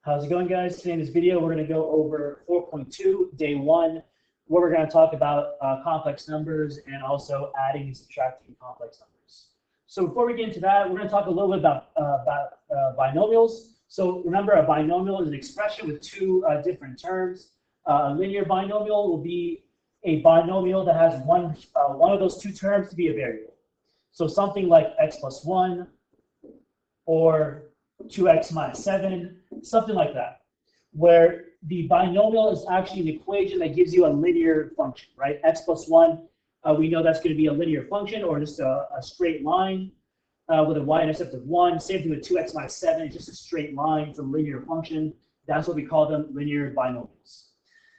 How's it going, guys? Today in this video, we're going to go over 4.2, day 1, where we're going to talk about complex numbers and also adding and subtracting complex numbers. So before we get into that, we're going to talk a little bit about binomials. So remember, a binomial is an expression with two different terms. A linear binomial will be a binomial that has one of those two terms to be a variable. So something like x plus 1 or 2x minus 7, something like that, where the binomial is actually an equation that gives you a linear function, right? X plus 1, we know that's going to be a linear function or just a straight line with a y-intercept of 1. Same thing with 2x minus 7, it's just a straight line. It's a linear function. That's what we call them, linear binomials.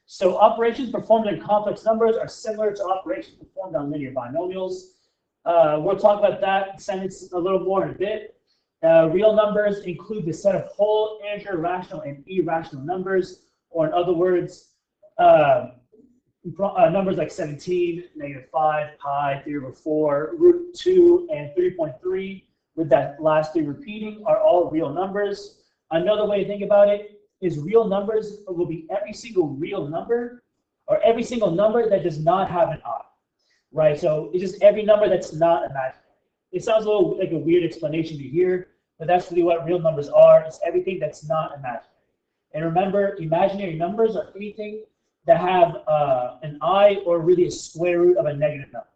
So operations performed in complex numbers are similar to operations performed on linear binomials. We'll talk about that sentence a little more in a bit. Real numbers include the set of whole, integer, rational, and irrational numbers, or in other words, numbers like 17, -5, pi, 3/4, root 2, and 3.3, with that last 3 repeating, are all real numbers. Another way to think about it is real numbers will be every single real number, or every single number that does not have an I, right? So it's just every number that's not imaginary. It sounds a little like a weird explanation to hear, but that's really what real numbers are. It's everything that's not imaginary. And remember, imaginary numbers are anything that have an I or really a square root of a negative number.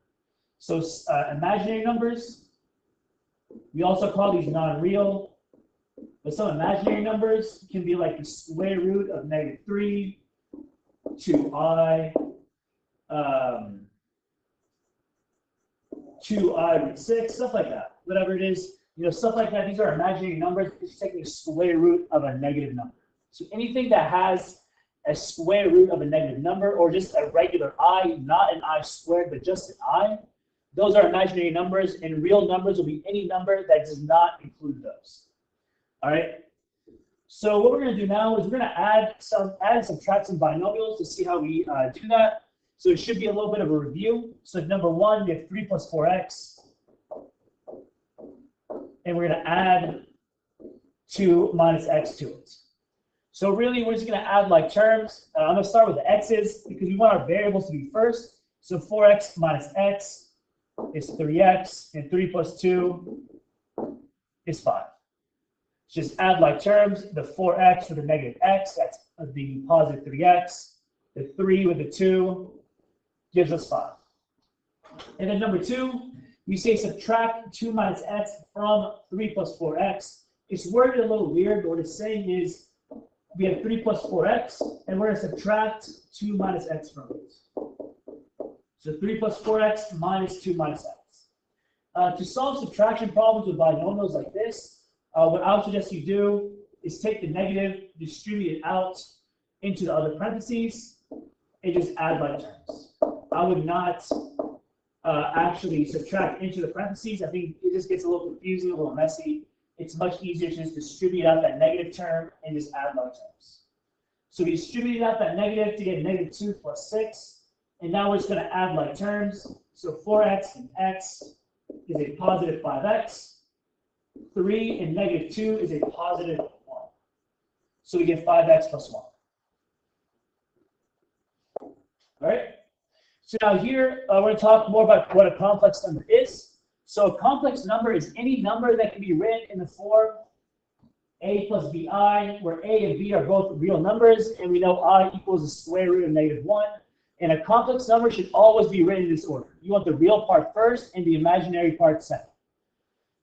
So imaginary numbers, we also call these non-real, but some imaginary numbers can be like the square root of -3, 2i, 2i root 6, stuff like that. Whatever it is, stuff like that. These are imaginary numbers. It's taking a square root of a negative number. So anything that has a square root of a negative number, or just a regular I, not an I squared, but just an I, those are imaginary numbers, and real numbers will be any number that does not include those. All right. So what we're going to do now is we're going to add and subtract some binomials to see how we do that. So it should be a little bit of a review. So number 1, we have 3 plus 4x. And we're going to add 2 minus x to it. So really, we're just going to add like terms. I'm going to start with the x's because we want our variables to be first. So 4x minus x is 3x, and 3 plus 2 is 5. Just add like terms. The 4x with the negative x, that's the positive 3x. The 3 with the 2 gives us 5. And then number 2, we say subtract 2 minus x from 3 plus 4x. It's worded a little weird, but what it's saying is we have 3 plus 4x, and we're going to subtract 2 minus x from it. So 3 plus 4x minus 2 minus x. To solve subtraction problems with binomials like this, what I would suggest you do is take the negative, distribute it out into the other parentheses, and just add like terms. I would not actually subtract into the parentheses. I think it just gets a little confusing, a little messy. It's much easier to just distribute out that negative term and just add like terms. So we distributed out that negative to get -2 plus 6, and now we're just going to add like terms. So 4x and x is a positive 5x. 3 and -2 is a positive 1. So we get 5x plus 1. All right. So now here, we're going to talk more about what a complex number is. So a complex number is any number that can be written in the form a plus bi, where a and b are both real numbers, and we know I equals the square root of -1. And a complex number should always be written in this order. You want the real part first and the imaginary part second.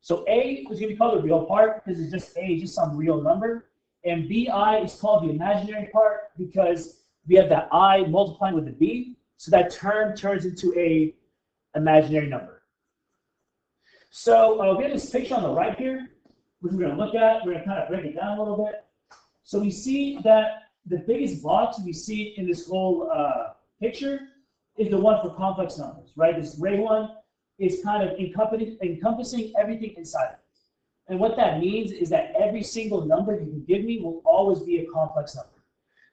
So a is going to be called the real part because it's just a, just some real number. And bi is called the imaginary part because we have that I multiplying with the b. So that term turns into a imaginary number. So we have this picture on the right here, which we're going to look at. We're going to kind of break it down a little bit. So we see that the biggest box we see in this whole picture is the one for complex numbers, right? This gray one is kind of encompassing everything inside of it. And what that means is that every single number you can give me will always be a complex number.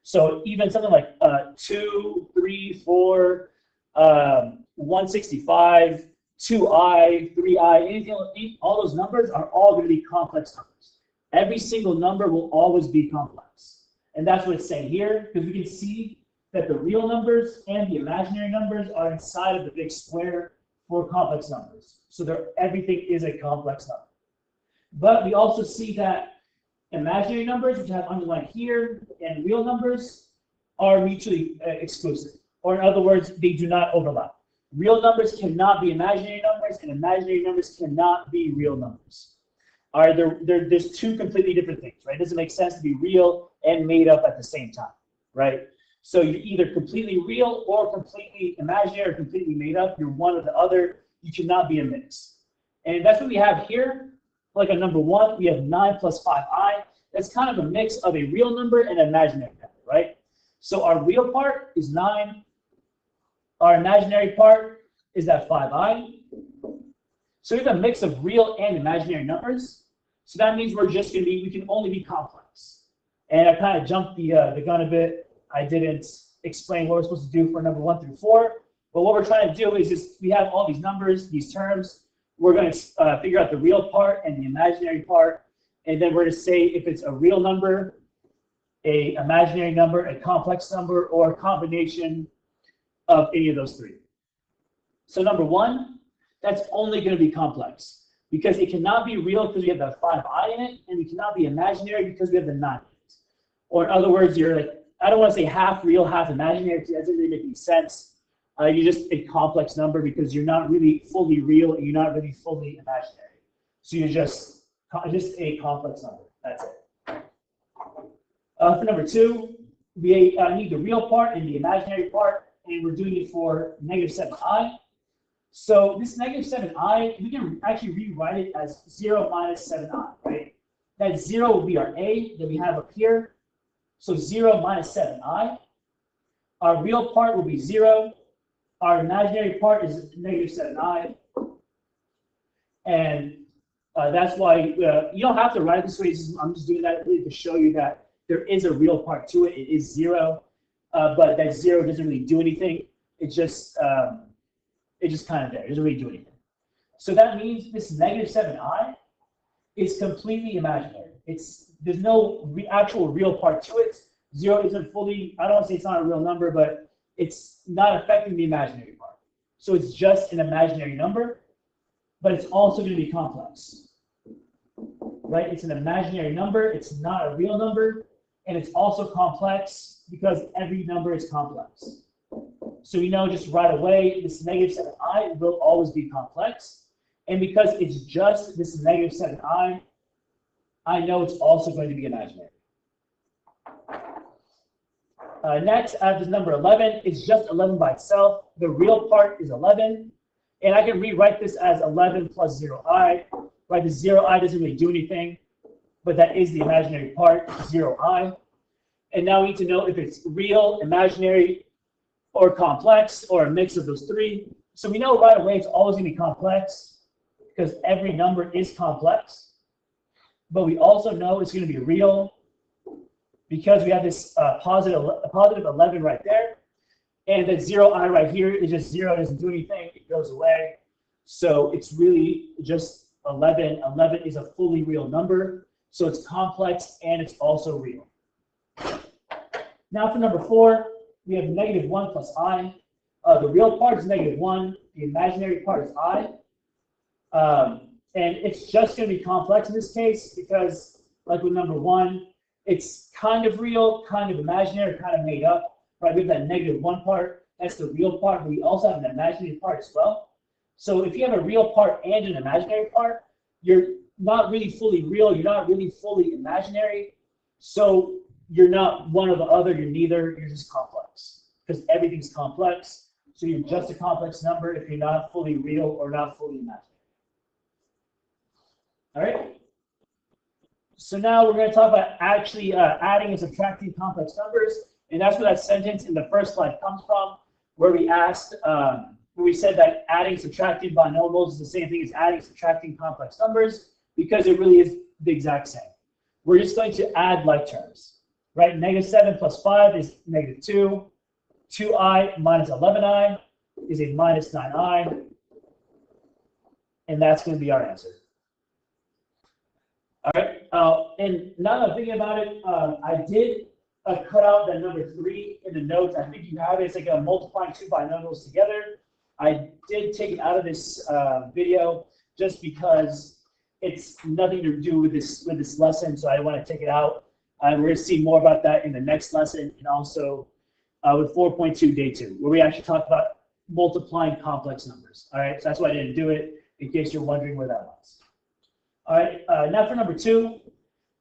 So even something like 2, 3, 4, 165, 2i, 3i, anything, all those numbers are all going to be complex numbers. Every single number will always be complex. And that's what it's saying here, because we can see that the real numbers and the imaginary numbers are inside of the big square for complex numbers. So everything is a complex number. But we also see that imaginary numbers, which have underlined here, and real numbers are mutually exclusive. Or in other words, they do not overlap. Real numbers cannot be imaginary numbers, and imaginary numbers cannot be real numbers. All right, there's two completely different things, right? It doesn't make sense to be real and made up at the same time, right? So you're either completely real or completely imaginary or completely made up. You're one or the other. You cannot be a mix. And that's what we have here. Like a number 1, we have 9 plus 5i. That's kind of a mix of a real number and an imaginary number, right? So our real part is 9. Our imaginary part is that 5i. So we have a mix of real and imaginary numbers. So that means we can only be complex. And I kind of jumped the gun a bit. I didn't explain what we're supposed to do for number 1 through 4. But what we're trying to do is just, we have all these numbers, these terms. We're going to figure out the real part and the imaginary part. And then we're going to say if it's a real number, a imaginary number, a complex number, or a combination of any of those three. So number 1, that's only going to be complex because it cannot be real because we have the 5i in it, and it cannot be imaginary because we have the 9 in it. Or in other words, you're like, I don't want to say half real, half imaginary because that doesn't really make any sense. You're just a complex number because you're not really fully real and you're not really fully imaginary. So you're just a complex number. That's it. For number 2, we need the real part and the imaginary part, and we're doing it for -7i. So this -7i, we can actually rewrite it as 0 minus 7i, right? That 0 will be our a that we have up here. So 0 minus 7i. Our real part will be 0. Our imaginary part is -7i. And that's why you don't have to write it this way. I'm just doing that really to show you that there is a real part to it. It is 0, but that 0 doesn't really do anything. It's just kind of there. It doesn't really do anything. So that means this -7i is completely imaginary. There's no actual real part to it. 0 isn't fully, I don't want to say it's not a real number, but it's not affecting the imaginary part. So it's just an imaginary number, but it's also going to be complex. Right? It's an imaginary number, it's not a real number, and it's also complex because every number is complex. So we know just right away this -7i will always be complex. And because it's just this -7i, I know it's also going to be imaginary. Next, after number 11, it's just 11 by itself. The real part is 11. And I can rewrite this as 11 plus 0i. Right, the 0i doesn't really do anything, but that is the imaginary part, 0i. And now we need to know if it's real, imaginary, or complex, or a mix of those three. So we know right away it's always going to be complex because every number is complex. But we also know it's going to be real because we have this positive 11 right there. And that 0i right here is just 0, it doesn't do anything, it goes away. So it's really just 11. 11 is a fully real number. So it's complex and it's also real. Now for number 4, we have -1 plus I. The real part is -1. The imaginary part is I. And it's just going to be complex in this case because, like with number 1, it's kind of real, kind of imaginary, kind of made up. Right? We have that -1 part. That's the real part, but we also have an imaginary part as well. So if you have a real part and an imaginary part, you're not really fully real. You're not really fully imaginary. So you're not one or the other. You're neither. You're just complex because everything's complex. So you're just a complex number if you're not fully real or not fully imaginary. All right. So now we're going to talk about actually adding and subtracting complex numbers, and that's where that sentence in the first slide comes from, where we asked, where we said that adding, subtracting binomials is the same thing as adding, subtracting complex numbers, because it really is the exact same. We're just going to add like terms, right? -7 plus 5 is -2. 2i minus 11i is a -9i, and that's going to be our answer. All right, and now that I'm thinking about it, I did cut out that number 3 in the notes. I think you have it. It's like multiplying 2 binomials together. I did take it out of this video just because it's nothing to do with this lesson, so I want to take it out. We're going to see more about that in the next lesson, and also with 4.2 day 2, where we actually talk about multiplying complex numbers. All right, so that's why I didn't do it, in case you're wondering where that was. All right, now for number 2,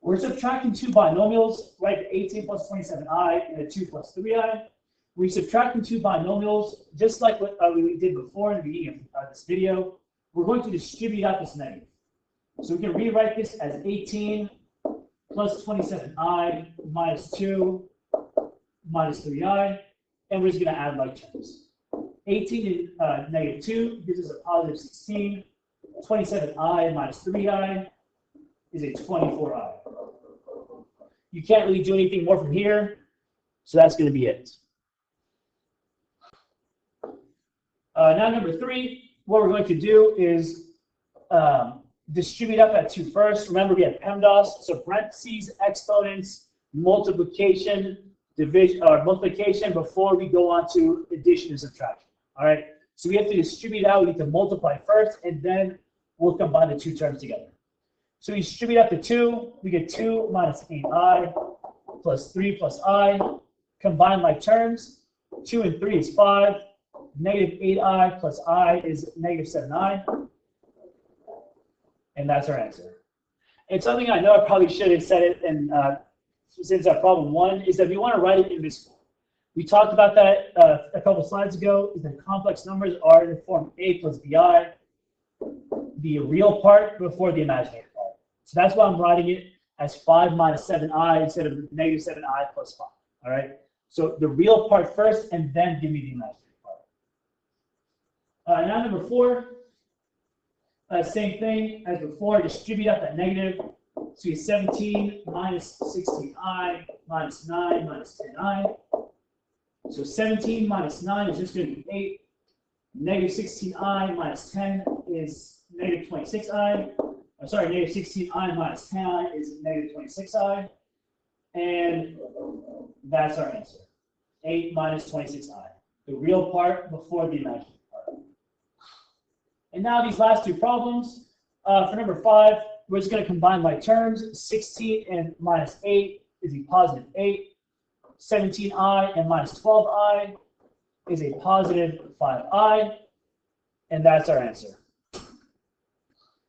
we're subtracting 2 binomials, right? 18 plus 27i and a 2 plus 3i. We're subtracting 2 binomials, just like what we did before in the beginning of this video. We're going to distribute out this negative. So we can rewrite this as 18 plus 27i minus 2 minus 3i, and we're just going to add like terms. 18 and negative 2 gives us a positive 16. 27i minus 3i is a 24i. You can't really do anything more from here, so that's going to be it. Now number 3, what we're going to do is distribute up that 2 first. Remember, we have PEMDAS, so parentheses, exponents, multiplication, division, or multiplication before we go on to addition and subtraction. All right, so we have to distribute out. We need to multiply first, and then we'll combine the 2 terms together. So we distribute out the 2. We get 2 minus 8i plus 3 plus I. Combine like terms. 2 and 3 is 5. Negative 8i plus I is negative 7i. And that's our answer. And something I know I probably should have said it, and since our problem 1 is that we want to write it in this form. We talked about that a couple slides ago, is that complex numbers are in the form a plus bi, the real part before the imaginary part. So that's why I'm writing it as 5 minus 7i instead of negative 7i plus 5. All right? So the real part first, and then give me the imaginary part. Now number 4, same thing as before, distribute out that negative. So you have 17 minus 16i minus 9 minus 10i. So 17 minus 9 is just going to be 8. Negative 16i minus 10 is negative 26i. I'm sorry, negative 16i minus 10i is negative 26i. And that's our answer. 8 minus 26i. The real part before the imaginary part. And now these last 2 problems. For number 5, we're just going to combine like terms. 16 and minus 8 is a positive 8. 17i and minus 12i is a positive 5i, and that's our answer.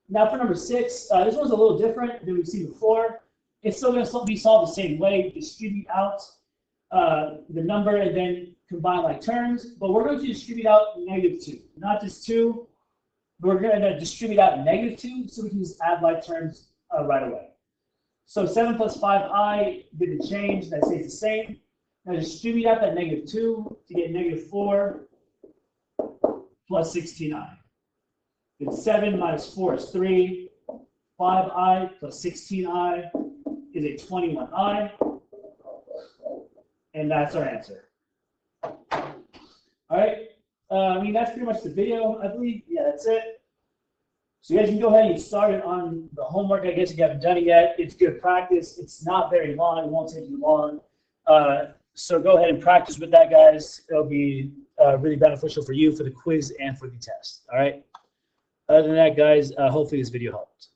Now for number 6, this one's a little different than we've seen before. It's still going to be solved the same way. Distribute out the number and then combine like terms, but we're going to distribute out negative 2. Not just 2, but we're going to distribute out negative 2, so we can just add like terms right away. So 7 plus 5i didn't change, that stays the same. Now distribute out that negative 2 to get negative 4 plus 16i. Then 7 minus 4 is 3. 5i plus 16i is a 21i. And that's our answer. All right. I mean, that's pretty much the video, I believe. Yeah, that's it. So you guys can go ahead and get started on the homework. I guess if you haven't done it yet, it's good practice. It's not very long. It won't take you long. So go ahead and practice with that, guys. It'll be really beneficial for you for the quiz and for the test. All right. Other than that, guys, hopefully this video helped.